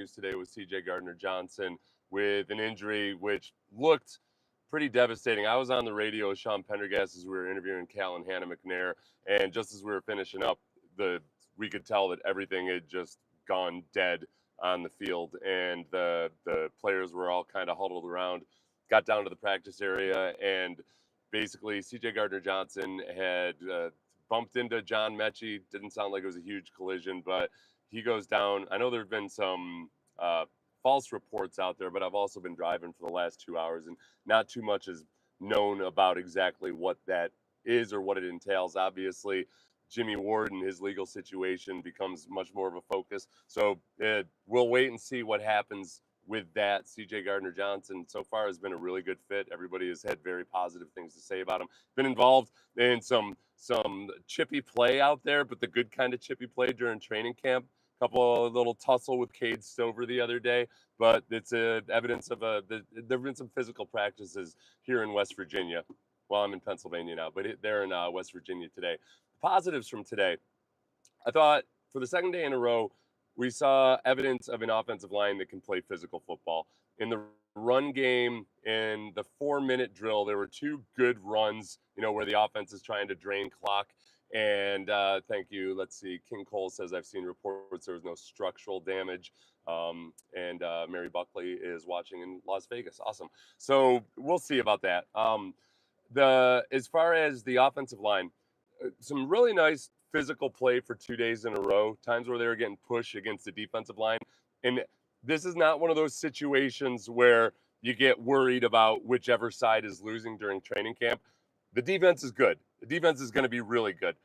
news today with CJ Gardner Johnson with an injury which looked pretty devastating. I was on the radio with Sean Pendergast as we were interviewing Cal and Hannah McNair, and just as we were finishing up, the we could tell that everything had just gone dead on the field, and the players were all kind of huddled around. Got down to the practice area, and basically CJ Gardner Johnson had bumped into John Mechie. Didn't sound like it was a huge collision, but he goes down. I know there have been some false reports out there, but I've also been driving for the last 2 hours, and not too much is known about exactly what that is or what it entails. Obviously, Jimmy Ward and his legal situation becomes much more of a focus. So we'll wait and see what happens with that. CJ Gardner Johnson so far has been a really good fit. Everybody has had very positive things to say about him. Been involved in some chippy play out there, but the good kind of chippy play during training camp. Couple of little tussle with Cade Stover the other day, but it's evidence of there have been some physical practices here in West Virginia. Well, I'm in Pennsylvania now, but they're in West Virginia today. Positives from today, I thought for the second day in a row, we saw evidence of an offensive line that can play physical football. In the run game, in the 4-minute drill, there were two good runs, where the offense is trying to drain clock. And thank you. Let's see. King Cole says, I've seen reports there was no structural damage. And Mary Buckley is watching in Las Vegas. Awesome. So we'll see about that. As far as the offensive line, some really nice physical play for 2 days in a row, times where they were getting pushed against the defensive line. And this is not one of those situations where you get worried about whichever side is losing during training camp. The defense is good. The defense is going to be really good.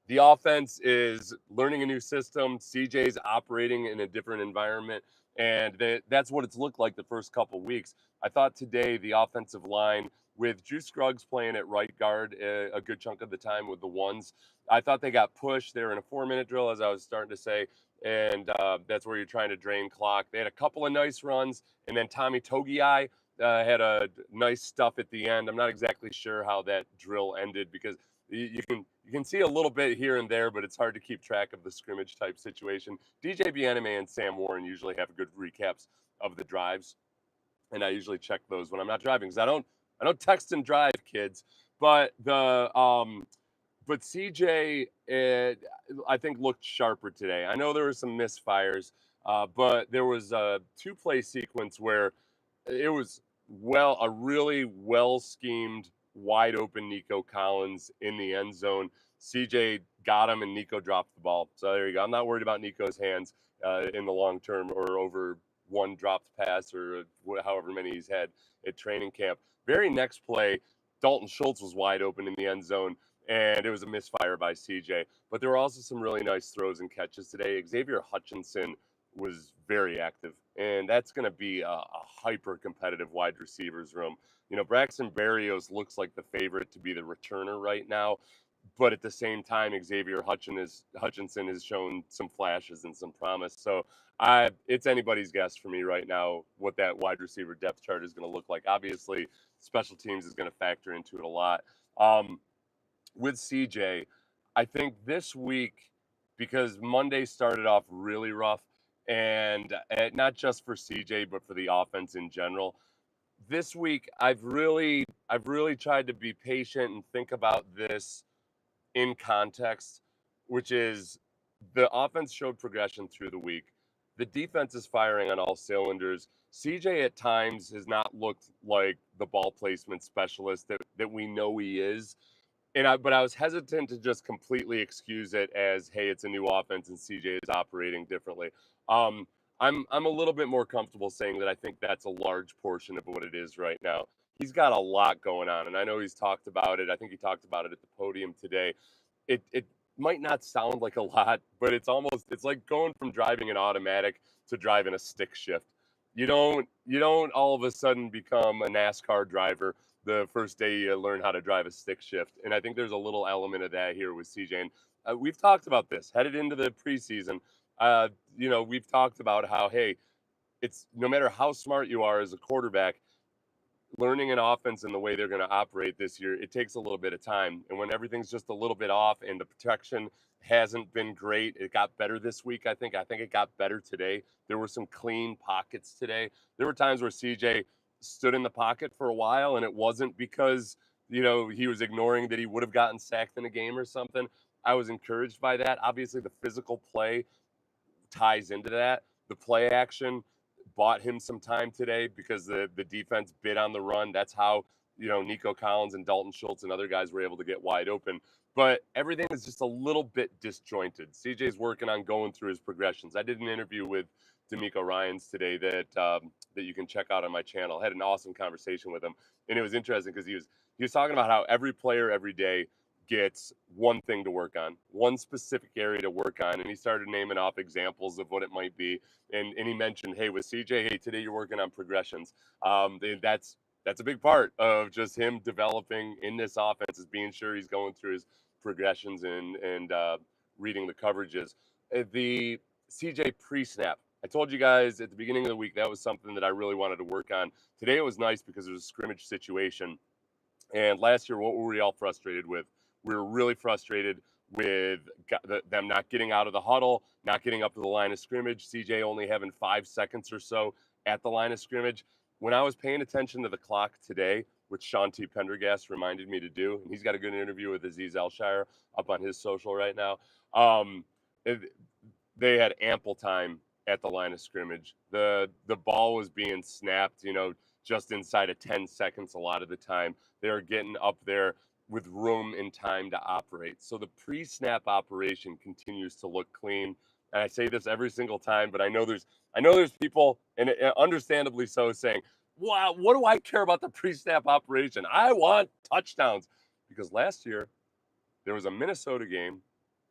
The offense is learning a new system. CJ's operating in a different environment, and that's what it's looked like the first couple weeks. I thought today the offensive line, with Drew Scruggs playing at right guard a good chunk of the time with the ones, I thought they got pushed. They were in a 4-minute drill, as I was starting to say, and that's where you're trying to drain clock. They had a couple of nice runs, and then Tommy Togiai had a nice stuff at the end. I'm not exactly sure how that drill ended because you can see a little bit here and there, but it's hard to keep track of the scrimmage type situation. DJ Bieneme and Sam Warren usually have good recaps of the drives, and I usually check those when I'm not driving because I don't text and drive, kids. But but CJ, I think, looked sharper today. I know there were some misfires, but there was a 2-play sequence where it was a really well schemed, wide open Nico Collins in the end zone. CJ got him, and Nico dropped the ball. So there you go. I'm not worried about Nico's hands in the long term or over one dropped pass or however many he's had at training camp. Very next play, Dalton Schultz was wide open in the end zone, and it was a misfire by CJ. But there were also some really nice throws and catches today. Xavier Hutchinson was very active, and that's going to be a hyper competitive wide receivers room. Braxton Berrios looks like the favorite to be the returner right now, but at the same time, Xavier Hutchinson has shown some flashes and some promise. So it's anybody's guess for me right now what that wide receiver depth chart is going to look like. Obviously, special teams is going to factor into it a lot. With CJ, I think this week, because Monday started off really rough, and not just for CJ, but for the offense in general. This week, I've really tried to be patient and think about this in context, which is the offense showed progression through the week. The defense is firing on all cylinders. CJ at times has not looked like the ball placement specialist that we know he is. But I was hesitant to just completely excuse it as, hey, it's a new offense and CJ is operating differently. I'm a little bit more comfortable saying that I think that's a large portion of what it is right now. He's got a lot going on, and I know he's talked about it. I think he talked about it at the podium today. It might not sound like a lot, but it's like going from driving an automatic to driving a stick shift. You don't all of a sudden become a NASCAR driver the first day you learn how to drive a stick shift. And I think there's a little element of that here with CJ. And we've talked about this headed into the preseason. We've talked about how, hey, it's no matter how smart you are as a quarterback, learning an offense and the way they're going to operate this year, it takes a little bit of time. And when everything's just a little bit off and the protection hasn't been great, it got better this week. I think it got better today. There were some clean pockets today. There were times where CJ stood in the pocket for a while, and it wasn't because he was ignoring that he would have gotten sacked in a game or something. I was encouraged by that. Obviously, the physical play ties into that. The play action bought him some time today because the defense bid on the run. That's how Nico Collins and Dalton Schultz and other guys were able to get wide open. But everything is just a little bit disjointed. CJ's working on going through his progressions. I did an interview with D'Amico Ryans today that you can check out on my channel. I had an awesome conversation with him, and it was interesting because he was talking about how every player every day gets one thing to work on, one specific area to work on. And he started naming off examples of what it might be. And he mentioned, hey, with CJ, hey, today you're working on progressions. That's a big part of just him developing in this offense, is being sure he's going through his progressions and reading the coverages. The CJ pre-snap. I told you guys at the beginning of the week that was something that I really wanted to work on. Today it was nice because it was a scrimmage situation. And last year, what were we all frustrated with? We were really frustrated with them not getting out of the huddle, not getting up to the line of scrimmage, CJ only having 5 seconds or so at the line of scrimmage. When I was paying attention to the clock today, which Sean T. Pendergast reminded me to do, and he's got a good interview with Aziz Elshire up on his social right now. Um, they had ample time at the line of scrimmage. The ball was being snapped, just inside of 10 seconds a lot of the time. They were getting up there with room and time to operate. So the pre-snap operation continues to look clean. And I say this every single time, but I know there's people, and understandably so, saying, "Wow, what do I care about the pre-snap operation? I want touchdowns." Because last year there was a Minnesota game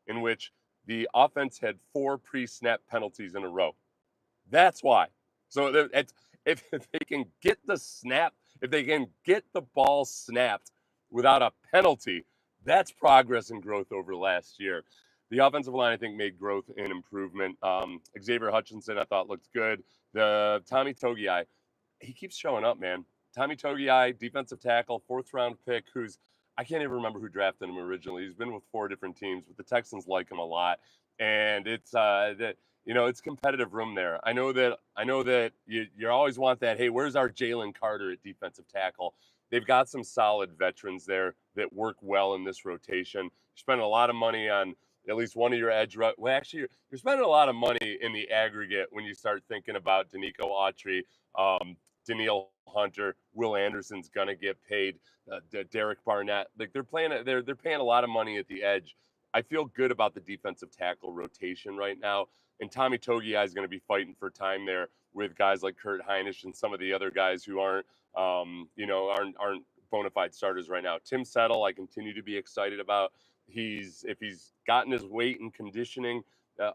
in which the offense had 4 pre-snap penalties in a row. That's why. So if they can get the snap, if they can get the ball snapped without a penalty, that's progress and growth over last year. The offensive line, I think, made growth and improvement. Xavier Hutchinson, I thought, looked good. The Tommy Togiai, he keeps showing up, man. Tommy Togiai, defensive tackle, 4th-round pick, I can't even remember who drafted him originally. He's been with 4 different teams, but the Texans like him a lot, and it's competitive room there. I know that you always want that. Hey, where's our Jalen Carter at defensive tackle? They've got some solid veterans there that work well in this rotation. You're spending a lot of money on at least one of your edge. Well, actually, you're spending a lot of money in the aggregate when you start thinking about Danico Autry, Daniil Hunter, Will Anderson's gonna get paid, Derek Barnett. Like they're paying a lot of money at the edge. I feel good about the defensive tackle rotation right now. And Tommy Togiai is going to be fighting for time there with guys like Kurt Heinisch and some of the other guys who aren't bona fide starters right now. Tim Settle, I continue to be excited about. If he's gotten his weight and conditioning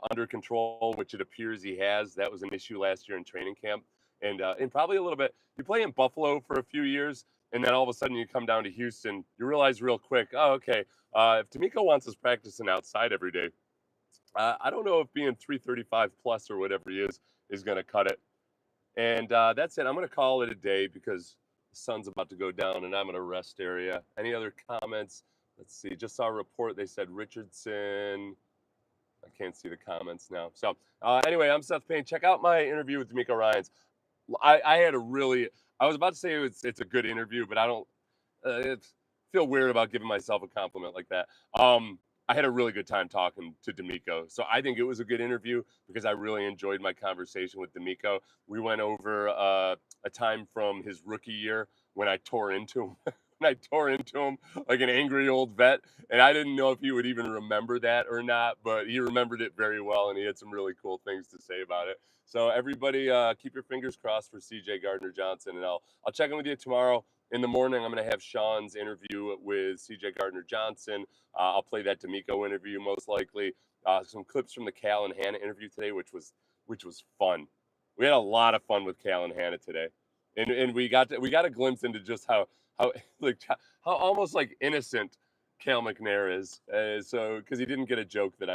under control, which it appears he has. That was an issue last year in training camp, and probably a little bit. You play in Buffalo for a few years, and then all of a sudden you come down to Houston. You realize real quick, oh, okay, if D'Amico wants us practicing outside every day, I don't know if being 335 plus or whatever he is going to cut it. And that's it. I'm going to call it a day because the sun's about to go down and I'm in a rest area. Any other comments? Let's see. Just saw a report. They said Richardson. I can't see the comments now. So anyway, I'm Seth Payne. Check out my interview with D'Amico Ryans. I was about to say it's a good interview, but I don't feel weird about giving myself a compliment like that. I had a really good time talking to D'Amico. So I think it was a good interview because I really enjoyed my conversation with D'Amico. We went over a time from his rookie year when I tore into him. I tore into him like an angry old vet. And I didn't know if he would even remember that or not, but he remembered it very well. And he had some really cool things to say about it. So everybody keep your fingers crossed for CJ Gardner Johnson. And I'll check in with you tomorrow. In the morning, I'm going to have Sean's interview with CJ Gardner Johnson. I'll play that D'Amico interview most likely. Some clips from the Cal and Hannah interview today, which was fun. We had a lot of fun with Cal and Hannah today, and we got a glimpse into just how almost like innocent Cal McNair is. So because he didn't get a joke that I